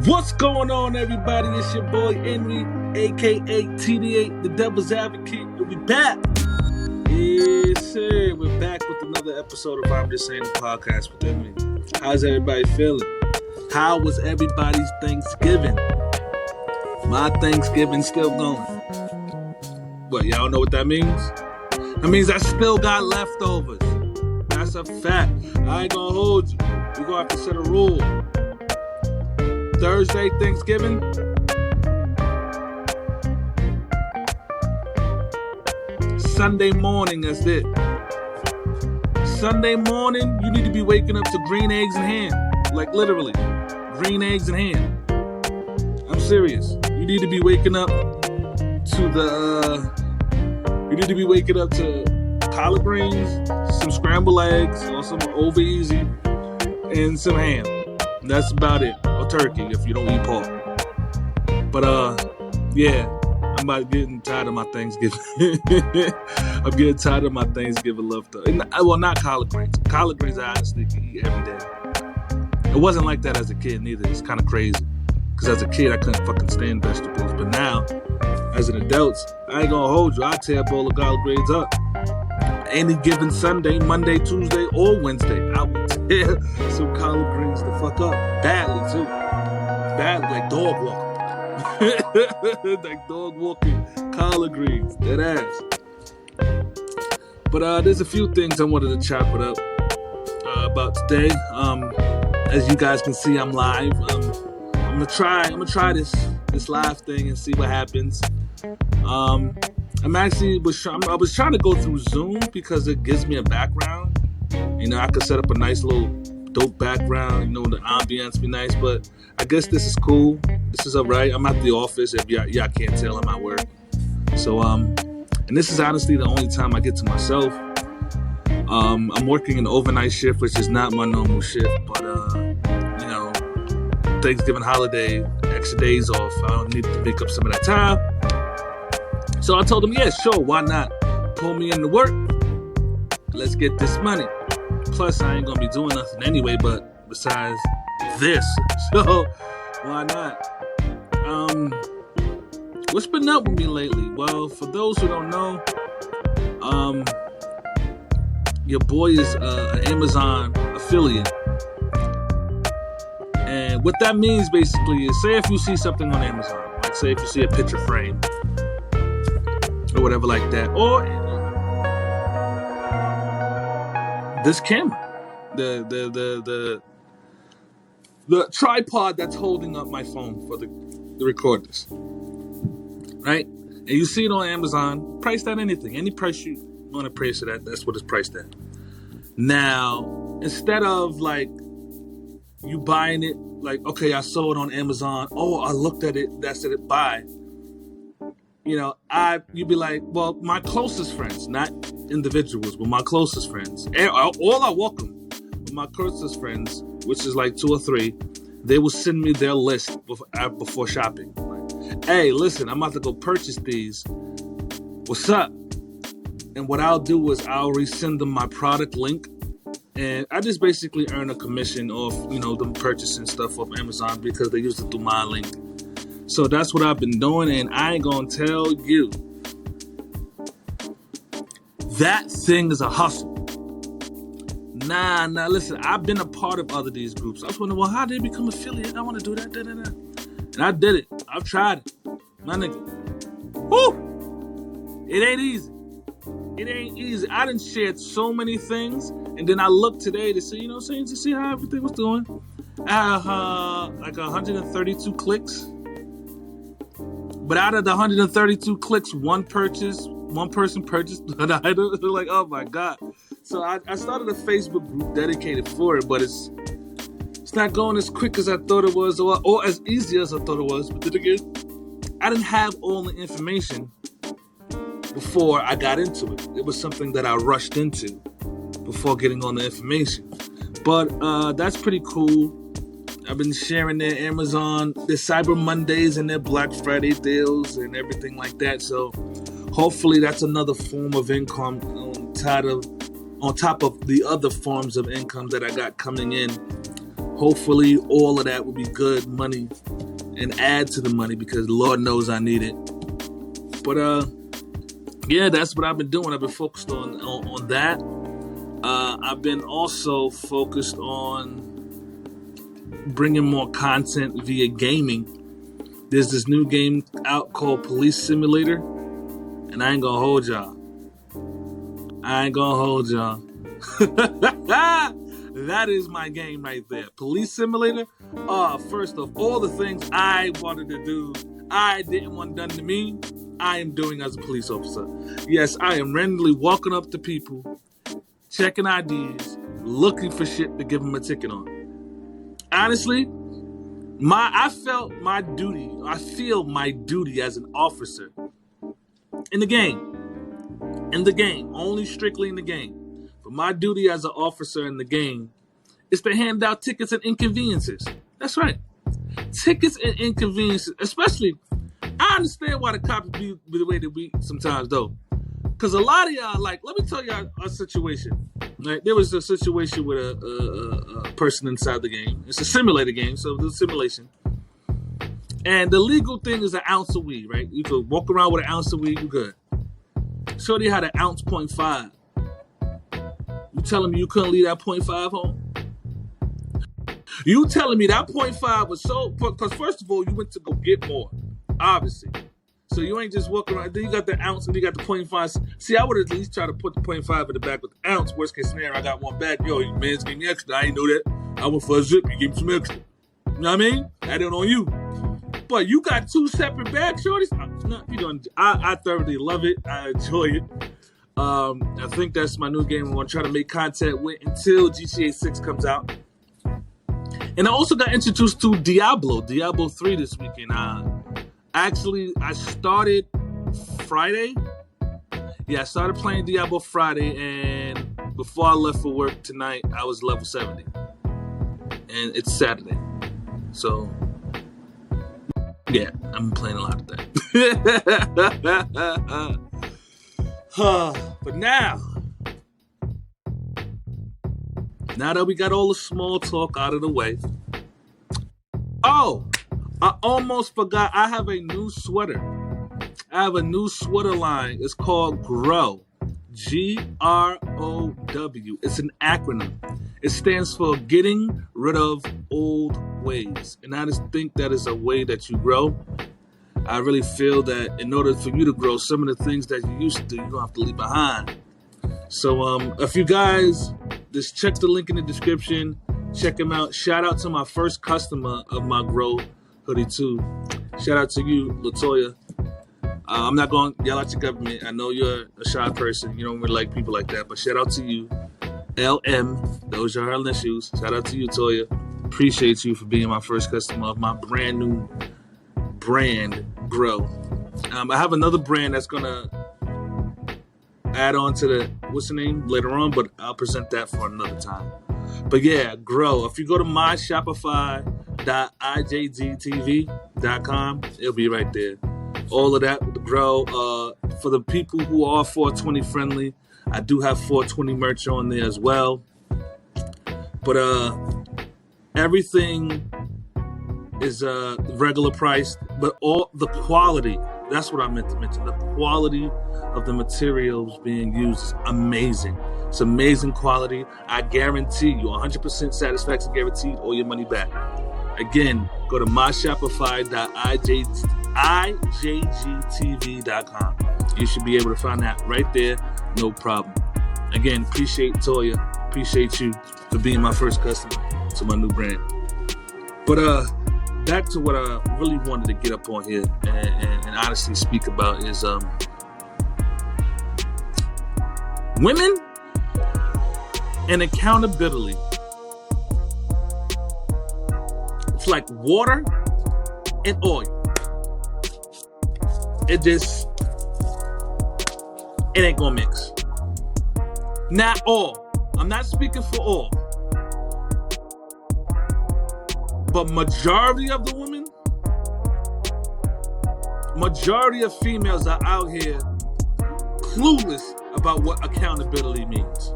What's going on, everybody? It's your boy Enri, aka TD8, the Devil's Advocate, and we back. Yes, sir. We're back with another episode of I'm Just Saying the Podcast with Enri. How's everybody feeling? How was everybody's Thanksgiving? My Thanksgiving's still going. What, y'all know what that means? That means I still got leftovers. That's a fact. I ain't gonna hold you. We're gonna have to set a rule. Thursday, Thanksgiving. Sunday morning, that's it. Sunday morning, you need to be waking up to green eggs in hand. Like literally, green eggs in hand. I'm serious. You need to be waking up to collard greens, some scrambled eggs, or some over easy, and some ham. That's about it. Or turkey if you don't eat pork. But yeah, I'm about getting tired of my Thanksgiving. I'm getting tired of my Thanksgiving leftovers. Well, not collard greens. Collard greens I honestly can eat every day. It wasn't like that as a kid neither. It's kind of crazy. Because as a kid I couldn't fucking stand vegetables. But now, as an adult, I ain't gonna hold you. I tear a bowl of collard greens up. Any given Sunday, Monday, Tuesday, or Wednesday, I will tear some collard greens the fuck up. Badly, too. Badly, like dog walking. Like dog walking collard greens. Dead ass. But there's a few things I wanted to chop it up about today. As you guys can see, I'm live. I'm gonna try this live thing and see what happens. I was trying to go through Zoom because it gives me a background. You know, I could set up a nice little dope background. You know, the ambience be nice. But I guess this is cool. This is alright. I'm at the office. If y'all can't tell, I'm at work. So and this is honestly the only time I get to myself. I'm working an overnight shift, which is not my normal shift. But you know, Thanksgiving holiday, extra days off. I don't need to make up some of that time. So I told him, yeah, sure, why not? Pull me into work. Let's get this money. Plus, I ain't gonna be doing nothing anyway, but besides this. So, why not? What's been up with me lately? Well, for those who don't know, your boy is an Amazon affiliate. And what that means basically is, say if you see something on Amazon, like say if you see a picture frame, or whatever like that, or this camera, the tripod that's holding up my phone for the record this, right? And you see it on Amazon, priced at anything, any price you want to price it at, that's what it's priced at. Now, instead of like you buying it, like okay, I saw it on Amazon, oh, I looked at it, that's it, buy. You know, you'd be like, well, my closest friends, not individuals, but my closest friends, all are welcome. But my closest friends, which is like 2 or 3, they will send me their list before shopping. Like, hey, listen, I'm about to go purchase these. What's up? And what I'll do is I'll resend them my product link. And I just basically earn a commission off, you know, them purchasing stuff off Amazon because they used it through my link. So that's what I've been doing, and I ain't gonna tell you. That thing is a hustle. Nah, listen, I've been a part of other these groups. I was wondering, well, how did they become affiliate? I want to do that, And I did it. I've tried it. My nigga. Woo! It ain't easy. It ain't easy. I done shared so many things, and then I looked today to see, you know what I'm saying, to see how everything was doing. I had like 132 clicks. But out of the 132 clicks, one person purchased an item. Like, oh my God. So I started a Facebook group dedicated for it, but it's not going as quick as I thought it was, or as easy as I thought it was. But then again, I didn't have all the information before I got into it. It was something that I rushed into before getting all the information. But that's pretty cool. I've been sharing their Amazon, their Cyber Mondays and their Black Friday deals and everything like that. So hopefully that's another form of income on top of the other forms of income that I got coming in Hopefully all of that will be good money and add to the money, because Lord knows I need it. But yeah, that's what I've been doing. I've been focused on that. I've been also focused on bringing more content via gaming. There's this new game out called Police Simulator, and I ain't gonna hold y'all. That is my game right there. Police Simulator. First of all the things I wanted to do, I didn't want done to me, I am doing as a police officer. Yes, I am randomly walking up to people, checking IDs, looking for shit to give them a ticket on. Honestly, I feel my duty as an officer in the game, only strictly in the game. But my duty as an officer in the game is to hand out tickets and inconveniences. That's right. Tickets and inconveniences. Especially, I understand why the cops be the way they be sometimes, though. Because a lot of y'all, like, let me tell y'all a situation. Right? There was a situation with a person inside the game. It's a simulator game, so it's a simulation. And the legal thing is an ounce of weed, right? You could walk around with an ounce of weed, you good. Shorty had an ounce 0.5. You telling me you couldn't leave that 0.5 home? You telling me that 0.5 was so... Because first of all, you went to go get more, obviously. So you ain't just walking around. Then you got the ounce and you got the 0.5. See, I would at least try to put the 0.5 in the back with the ounce. Worst case scenario, I got one back. Yo, you man's gave me extra. I ain't know that. I went for a zip. You gave me some extra. You know what I mean? I did it on you. But you got two separate bags, shorties? I thoroughly love it. I enjoy it. I think that's my new game I'm going to try to make content with until GTA 6 comes out. And I also got introduced to Diablo 3 this weekend. Actually, I started Friday. Yeah, I started playing Diablo Friday, and before I left for work tonight, I was level 70. And it's Saturday. So, yeah, I'm playing a lot of that. But now that we got all the small talk out of the way. Oh, I almost forgot. I have a new sweater. I have a new sweater line. It's called GROW. GROW. It's an acronym. It stands for Getting Rid of Old Ways. And I just think that is a way that you grow. I really feel that in order for you to grow, some of the things that you used to do, you're going to have to leave behind. So if you guys just check the link in the description, check them out. Shout out to my first customer of my GROW hoodie too. Shout out to you, LaToya. I'm not going to yell at your government. I know you're a shy person. You don't really like people like that. But shout out to you, LM. Those are her initials. Shout out to you, Toya. Appreciate you for being my first customer of my brand new brand, GROW. I have another brand that's going to add on to the, what's the name, later on, but I'll present that for another time. But yeah, GROW. If you go to myshopify.ijgtv.com, it'll be right there. All of that with the GROW. For the people who are 420 friendly, I do have 420 merch on there as well. But everything is regular priced, but all the quality, that's what I meant to mention. The quality of the materials being used is amazing. It's amazing quality. I guarantee you 100% satisfaction guaranteed, all your money back. Again, go to myshopify.ijgtv.com. You should be able to find that right there, no problem. Again, appreciate Toya. Appreciate you for being my first customer to my new brand. But back to what I really wanted to get up on here and honestly speak about is women and accountability. It's like water and oil. It ain't gonna mix. Not all. I'm not speaking for all. But majority of the women, majority of females are out here clueless about what accountability means.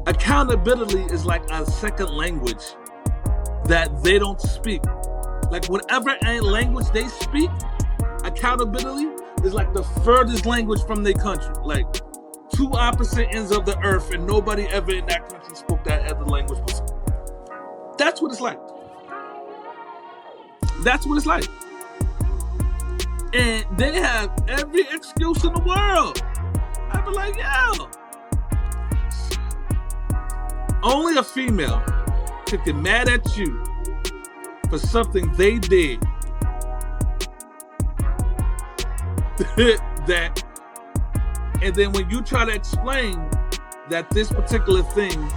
Accountability is like a second language that they don't speak. Like whatever language they speak, accountability is like the furthest language from their country. Like two opposite ends of the earth, and nobody ever in that country spoke that other language before. That's what it's like. That's what it's like. And they have every excuse in the world. I be like, yo. Only a female could get mad at you for something they did that, and then when you try to explain that this particular thing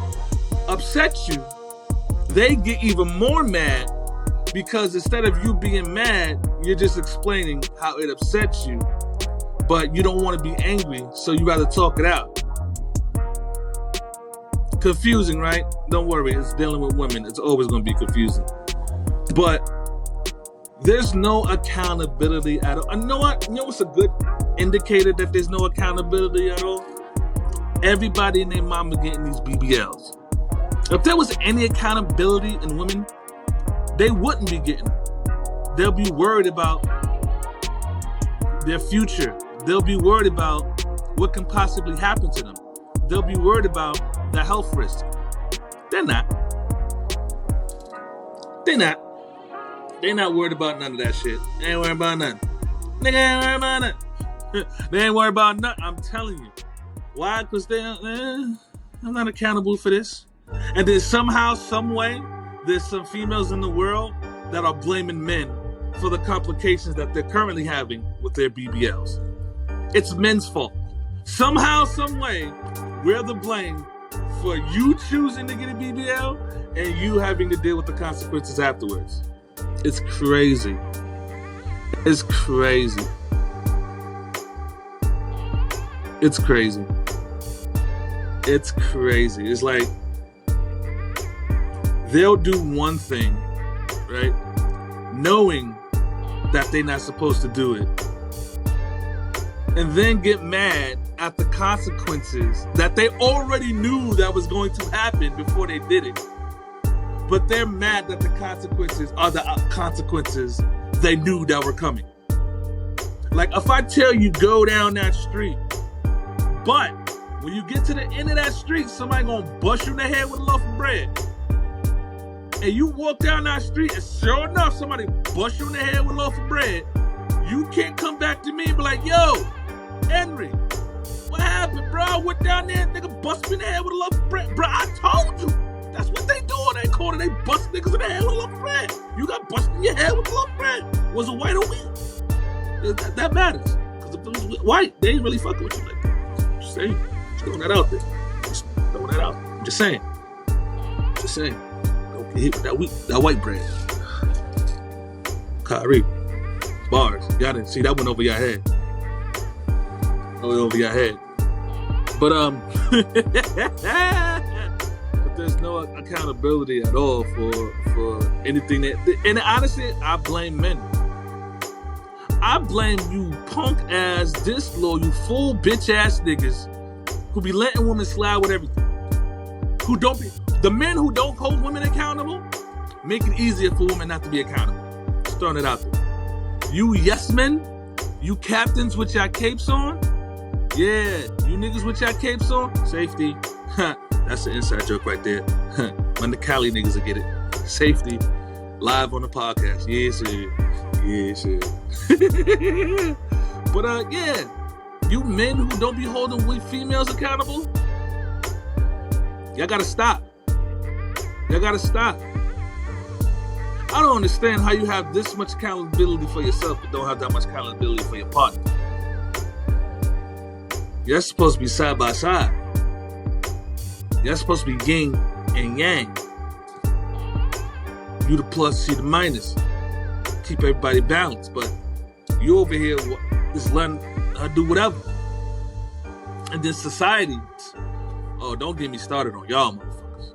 upsets you, they get even more mad, because instead of you being mad, you're just explaining how it upsets you, but you don't want to be angry, so you rather talk it out. Confusing, right? Don't worry, it's dealing with women. It's always going to be confusing. But there's no accountability at all. And you know what? You know what's a good indicator that there's no accountability at all? Everybody and their mama getting these BBLs. If there was any accountability in women, they wouldn't be getting them. They'll be worried about their future. They'll be worried about what can possibly happen to them. They'll be worried about the health risk. They're not. They're not worried about none of that shit. They ain't worried about nothing. Nigga ain't worried about nothing. They ain't worried about nothing. I'm telling you. Why? Because I'm not accountable for this. And then somehow, some way, there's some females in the world that are blaming men for the complications that they're currently having with their BBLs. It's men's fault. Somehow, some way, we're the blame for you choosing to get a BBL and you having to deal with the consequences afterwards. It's crazy. It's crazy. It's crazy. It's crazy. It's like they'll do one thing, right? Knowing that they're not supposed to do it. And then get mad at the consequences that they already knew that was going to happen before they did it. But they're mad that the consequences are the consequences they knew that were coming. Like if I tell you go down that street, but when you get to the end of that street, somebody gonna bust you in the head with a loaf of bread. And you walk down that street and sure enough, somebody bust you in the head with a loaf of bread, you can't come back to me and be like, yo, Henry, what happened, bro? I went down there and nigga bust me in the head with a loaf of bread. Bro, I told you. That's what they do on that corner. They bust niggas in the head with a loaf of bread. You got busted in your head with a loaf of bread. Was it white or wheat? That matters. Because if it was white, they ain't really fucking with you like that. Just saying. Just throwing that out there. Just throwing that out. I'm just saying. Just saying. Don't get hit with that white bread. Kyrie. Bars. Y'all didn't see that one over your head. Over your head. But but there's no accountability at all for anything that, and honestly, I blame men. I blame you punk ass, disloyal, you full bitch ass niggas who be letting women slide with everything. The men who don't hold women accountable make it easier for women not to be accountable. Just throwing it out there. You yes men, you captains with your capes on, yeah, you niggas with your capes on, safety. That's an inside joke right there. When the Cali niggas will get it. Safety. Live on the podcast. Yes, sir. Yes, sir. But yeah, you men who don't be holding weak females accountable, y'all gotta stop. Y'all gotta stop. I don't understand how you have this much accountability for yourself but don't have that much accountability for your partner. You're supposed to be side by side. You're supposed to be yin and yang. You the plus, she the minus. Keep everybody balanced. But you over here just letting her do whatever. And then society, oh, don't get me started on y'all motherfuckers.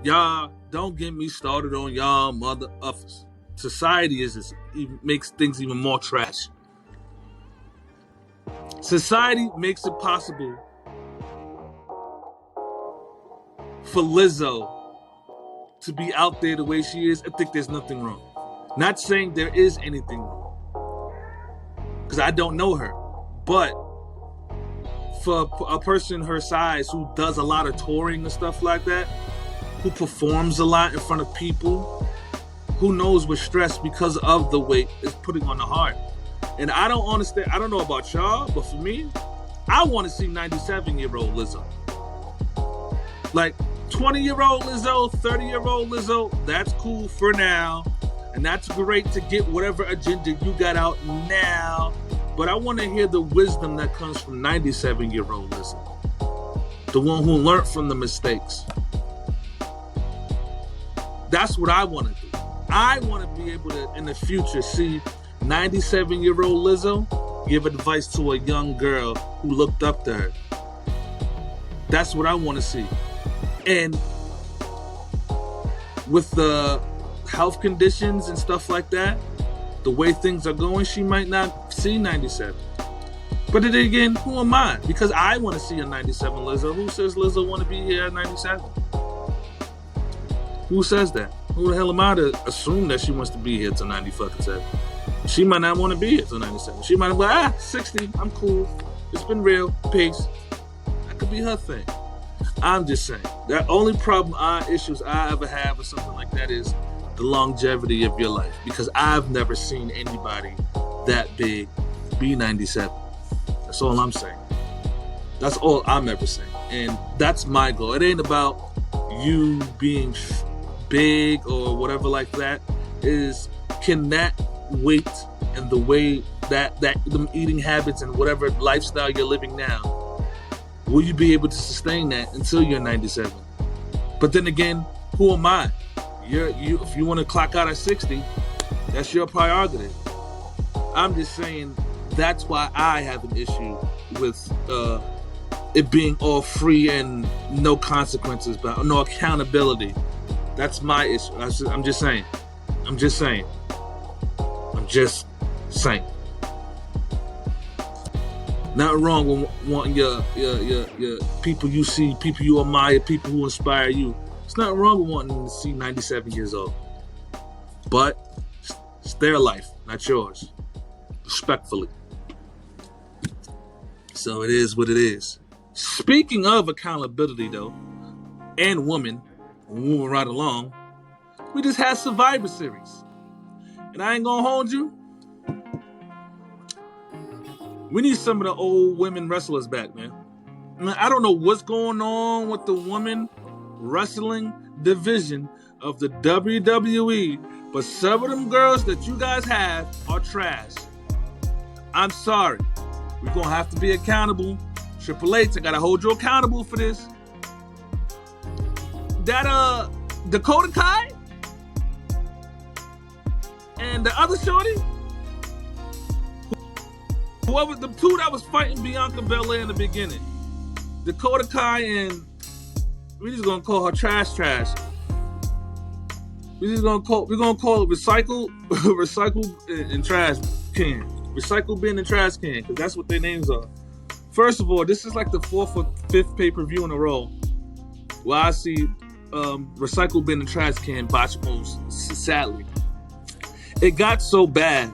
Y'all, don't get me started on y'all mother uffers. Society makes things even more trash. Society makes it possible for Lizzo to be out there the way she is, I think there's nothing wrong. Not saying there is anything wrong, because I don't know her. But for a person her size who does a lot of touring and stuff like that, who performs a lot in front of people, who knows what stress because of the weight is putting on the heart. And I don't understand. I don't know about y'all, but for me, I want to see 97-year-old Lizzo. Like 20-year-old Lizzo, 30-year-old Lizzo, that's cool for now. And that's great to get whatever agenda you got out now. But I want to hear the wisdom that comes from 97-year-old Lizzo. The one who learned from the mistakes. That's what I want to do. I want to be able to, in the future, see 97-year-old Lizzo give advice to a young girl who looked up to her. That's what I want to see. And with the health conditions and stuff like that, the way things are going, she might not see 97. But then again, who am I? Because I want to see a 97 Lizzo. Who says Lizzo want to be here at 97? Who says that? Who the hell am I to assume that she wants to be here till 90 fucking 7? She might not want to be here till 97. She might be like, 60, I'm cool. It's been real, peace. That could be her thing. I'm just saying. The only issues I ever have with something like that is the longevity of your life. Because I've never seen anybody that big be 97. That's all I'm saying. That's all I'm ever saying. And that's my goal. It ain't about you being big or whatever like that. Can that weight and the way that the eating habits and whatever lifestyle you're living now, will you be able to sustain that until you're 97? But then again, who am I? If you want to clock out at 60, that's your prerogative. I'm just saying that's why I have an issue with it being all free and no consequences, but no accountability. That's my issue. I'm just saying. Not wrong with wanting your people you see, people you admire, people who inspire you. It's not wrong with wanting to see 97 years old. But it's their life, not yours. Respectfully. So it is what it is. Speaking of accountability, though, and women, moving right along, we just had Survivor Series. And I ain't gonna hold you. We need some of the old women wrestlers back, man. I don't know what's going on with the women wrestling division of the WWE, but some of them girls that you guys have are trash. I'm sorry. We're gonna have to be accountable. Triple H, I gotta hold you accountable for this. That Dakota Kai and the other shorty, whoever the two that was fighting Bianca Belair in the beginning, Dakota Kai and we're just gonna call her trash. We're gonna call it recycle and trash can. Recycle bin and trash can, because that's what their names are. First of all, this is like the 4th or 5th pay-per-view in a row where I see recycle bin and trash can botch moves, sadly. It got so bad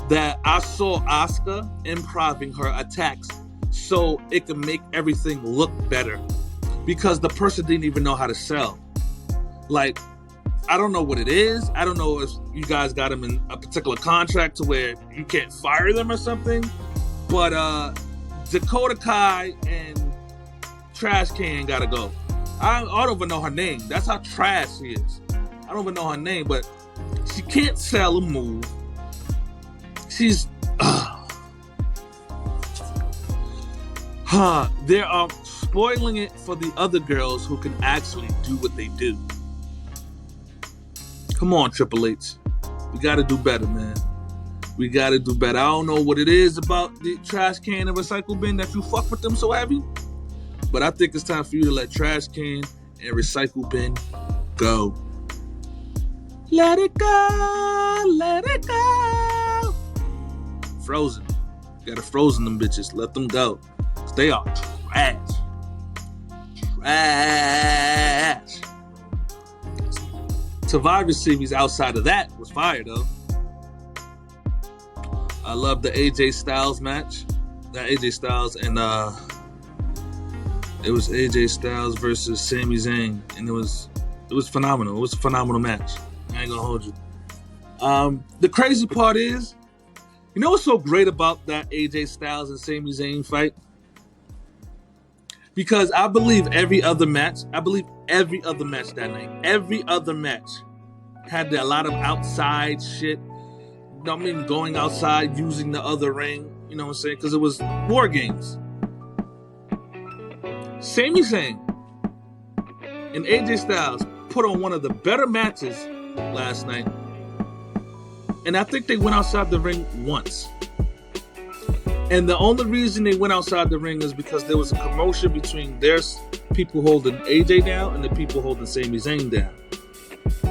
that I saw Asuka improving her attacks so it could make everything look better, because the person didn't even know how to sell. Like, I don't know what it is. I don't know if you guys got them in a particular contract to where you can't fire them or something. But Dakota Kai and Trash Can gotta go. I don't even know her name. That's how trash she is. I don't even know her name, but she can't sell a move. She's they are spoiling it for the other girls who can actually do what they do. Come on, Triple H. We gotta do better, man. We gotta do better. I don't know what it is about the trash can and recycle bin that you fuck with them so heavy, but I think it's time for you to let trash can and recycle bin go. Let it go, let it go. Frozen. You gotta frozen them bitches. Let them go. 'Cause they are trash. Trash. Survivor Series outside of that was fire, though. I love the AJ Styles match. Not AJ Styles, and it was AJ Styles versus Sami Zayn, and it was phenomenal. It was a phenomenal match. I ain't gonna hold you. The crazy part is, you know what's so great about that AJ Styles and Sami Zayn fight? Because I believe every other match that night, every other match had a lot of outside shit. I mean, going outside, using the other ring, you know what I'm saying? Because it was war games. Sami Zayn and AJ Styles put on one of the better matches last night. And I think they went outside the ring once. And the only reason they went outside the ring is because there was a commotion between their people holding AJ down and the people holding Sami Zayn down.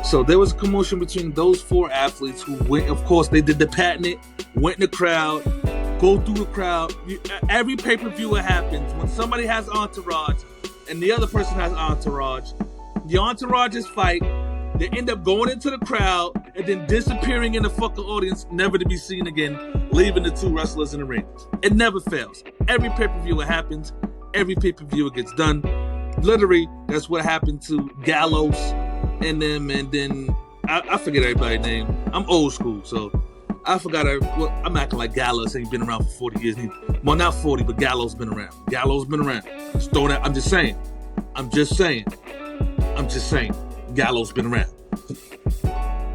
So there was a commotion between those four athletes who went, of course, they did the patent, went in the crowd, go through the crowd. Every pay-per-view it happens. When somebody has entourage and the other person has entourage, the entourages fight, they end up going into the crowd and then disappearing in the fucking audience, never to be seen again, leaving the two wrestlers in the ring. It never fails. Every pay-per-view it happens. Every pay-per-view it gets done. Literally, that's what happened to Gallows and them, and then I forget everybody's name. I'm old school, so I forgot. I'm acting like Gallows ain't been around for 40 years. Well, not 40, but Gallows been around. Just throw that. I'm just saying. Gallows been around.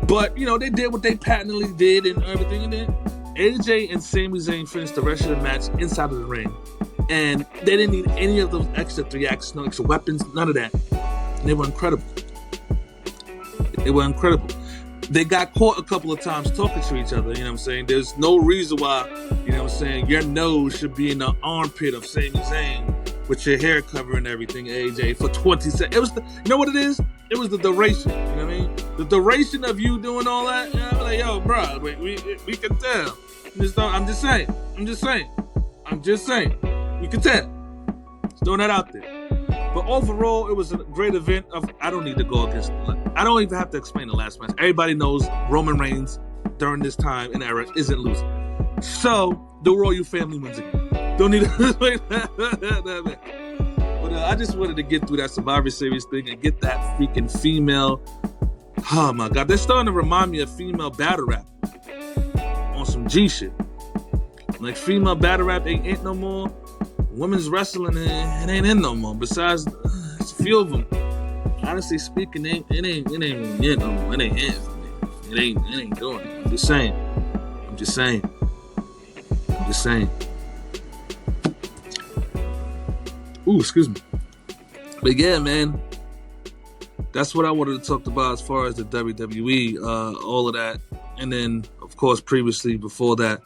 But, you know, they did what they patently did and everything. And then AJ and Sami Zayn finished the rest of the match inside of the ring. And they didn't need any of those extra 3 acts, no extra weapons, none of that. And they were incredible. They got caught a couple of times talking to each other, you know what I'm saying? There's no reason why, you know what I'm saying, your nose should be in the armpit of Sami Zayn with your hair covering everything, AJ, for 20 seconds. It was you know what it is? It was the duration, you know what I mean? The duration of you doing all that, you know, like, yo, bro, we can tell. I'm just saying. We can tell. Just throwing that out there. But overall, it was a great event. I don't need to go against. I don't even have to explain the last match. Everybody knows Roman Reigns during this time and era isn't losing. So the royal family wins again. Don't need to explain that. But I just wanted to get through that Survivor Series thing and get that freaking female. Oh my God, they're starting to remind me of female battle rap on some G shit. Like female battle rap ain't it no more. Women's wrestling, it ain't in no more. Besides, it's a few of them. Honestly speaking, it ain't it no more. It ain't it for me. It ain't doing it. I'm just saying. Ooh, excuse me. But yeah, man, that's what I wanted to talk about as far as the WWE, all of that, and then of course previously before that,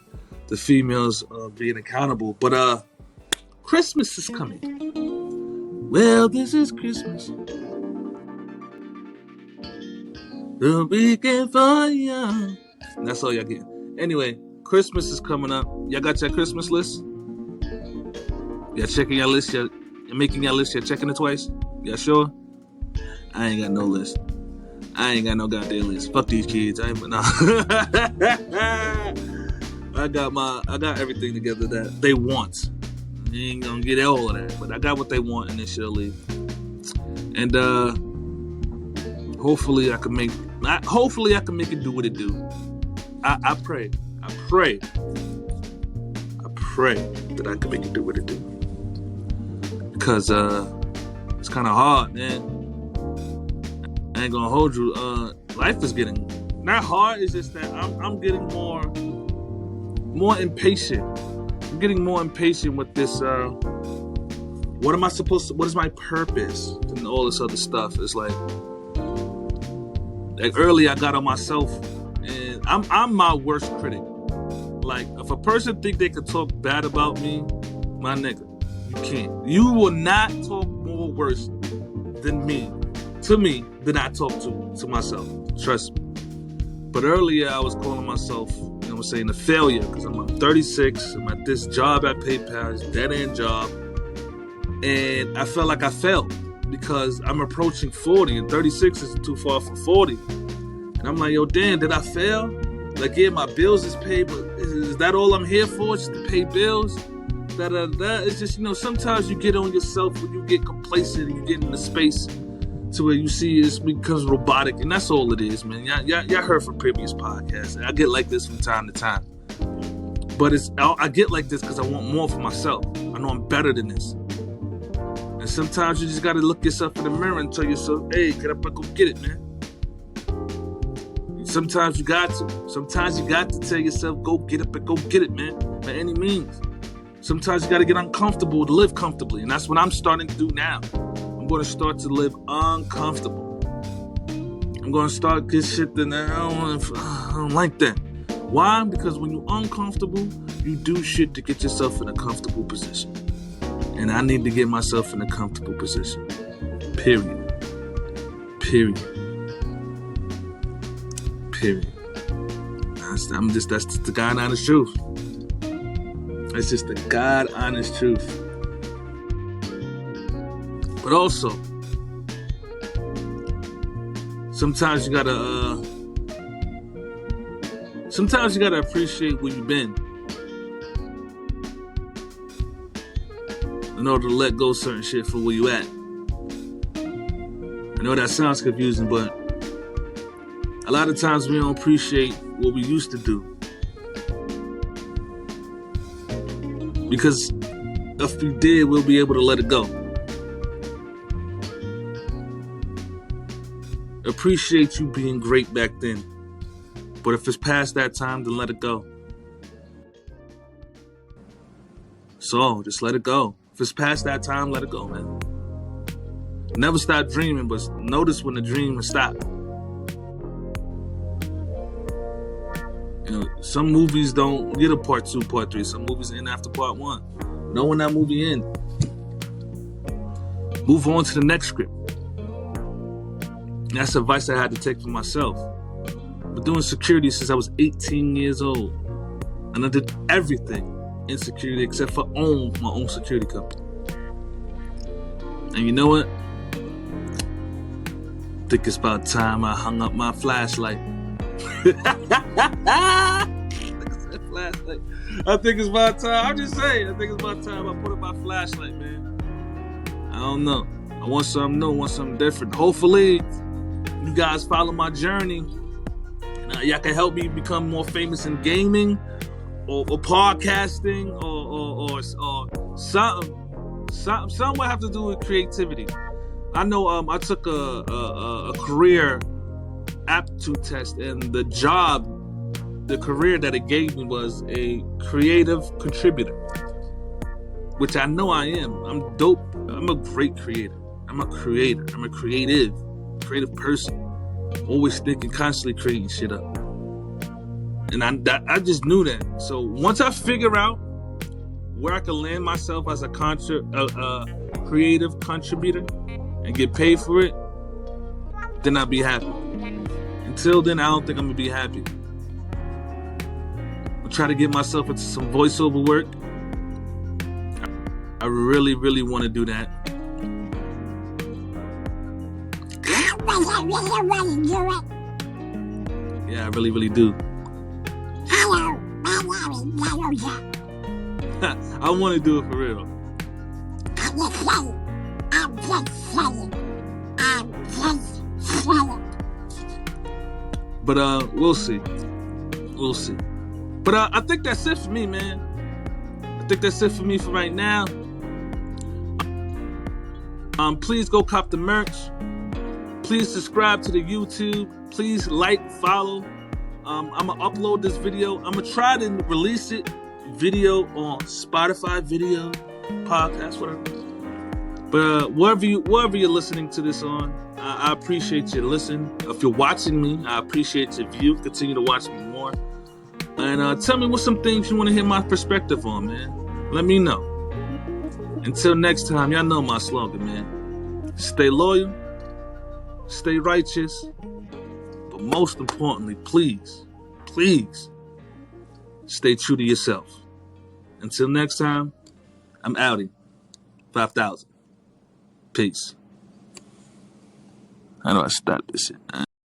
the females being accountable. But Christmas is coming. Well, this is Christmas. The weekend for you. And that's all y'all get. Anyway, Christmas is coming up. Y'all got your Christmas list? Y'all checking your list? You're making your list? You're checking it twice? Y'all sure? I ain't got no list. I ain't got no goddamn list. Fuck these kids. I got everything together that they want. You ain't gonna get all of that, but I got what they want, and then she'll leave. And hopefully I can make it do what it do. I pray that I can make it do what it do. Because it's kind of hard, man. I ain't gonna hold you. Life is getting not hard. It's just that I'm getting more impatient. I'm getting more impatient with this. What am I supposed to? What is my purpose? And all this other stuff. It's like earlier I got on myself, and I'm my worst critic. Like if a person think they could talk bad about me, my nigga, you can't. You will not talk more worse than me than I talk to myself. Trust me. But earlier I was calling myself, you know what I'm saying, a failure because I'm 36. I'm at this job at PayPal, it's a dead-end job. And I felt like I failed because I'm approaching 40 and 36 isn't too far from 40. And I'm like, yo, damn, did I fail? Like, yeah, my bills is paid, but is that all I'm here for? Just to pay bills? It's just, sometimes you get on yourself when you get complacent and you get in the space to where you see it becomes robotic, and that's all it is, man. Y'all heard from previous podcasts. I get like this from time to time. But I get like this because I want more for myself. I know I'm better than this. And sometimes you just got to look yourself in the mirror and tell yourself, hey, get up and go get it, man. Sometimes you got to. Sometimes you got to tell yourself, go get up and go get it, man, by any means. Sometimes you got to get uncomfortable to live comfortably. And that's what I'm starting to do now. I'm going to start to live uncomfortable. I'm going to start get shit that I don't like that. Why? Because when you're uncomfortable, you do shit to get yourself in a comfortable position. And I need to get myself in a comfortable position. Period. That's just the God honest truth. That's just the God honest truth. But also, sometimes you gotta appreciate where you've been in order to let go of certain shit for where you at. I know that sounds confusing, but a lot of times we don't appreciate what we used to do. Because if we did, we'll be able to let it go. Appreciate you being great back then. But if it's past that time, then let it go. So, just let it go. If it's past that time, let it go, man. Never stop dreaming, but notice when the dream has stopped. Some movies don't get a part 2, part 3. Some movies end after part 1. Know when that movie ends. Move on to the next script. That's advice I had to take for myself. Been doing security since I was 18 years old. And I did everything in security except for my own security company. And you know what? I think it's about time I hung up my flashlight. I think it's about time. I'm just saying. I think it's about time I put up my flashlight, man. I don't know. I want something new. I want something different. Hopefully, you guys follow my journey. And y'all can help me become more famous in gaming or podcasting or something will have to do with creativity. I know I took a career aptitude test, and the career that it gave me was a creative contributor, which I know I am. I'm dope. I'm a great creator. I'm a creator. I'm a creative person. Always thinking, constantly creating shit up. And I just knew that. So once I figure out where I can land myself as a creative contributor and get paid for it, then I'll be happy. Until then, I don't think I'm gonna be happy. I'll try to get myself into some voiceover work. I really, really want to do that. Yeah, I really, really do. I want to do it for real. I'm just saying. But we'll see. But I think that's it for me, man. I think that's it for me for right now. Please go cop the merch. Please subscribe to the YouTube. Please like, follow. I'm gonna upload this video. I'm gonna try to release it video on Spotify, video, podcast, whatever. But wherever you're listening to this on, I appreciate you listen. If you're watching me, I appreciate your view. Continue to watch me more. And tell me what some things you want to hear my perspective on, man. Let me know. Until next time, y'all know my slogan, man. Stay loyal, stay righteous, but most importantly, please, stay true to yourself. Until next time, I'm outie. 5,000. Peace. How do I stop this shit?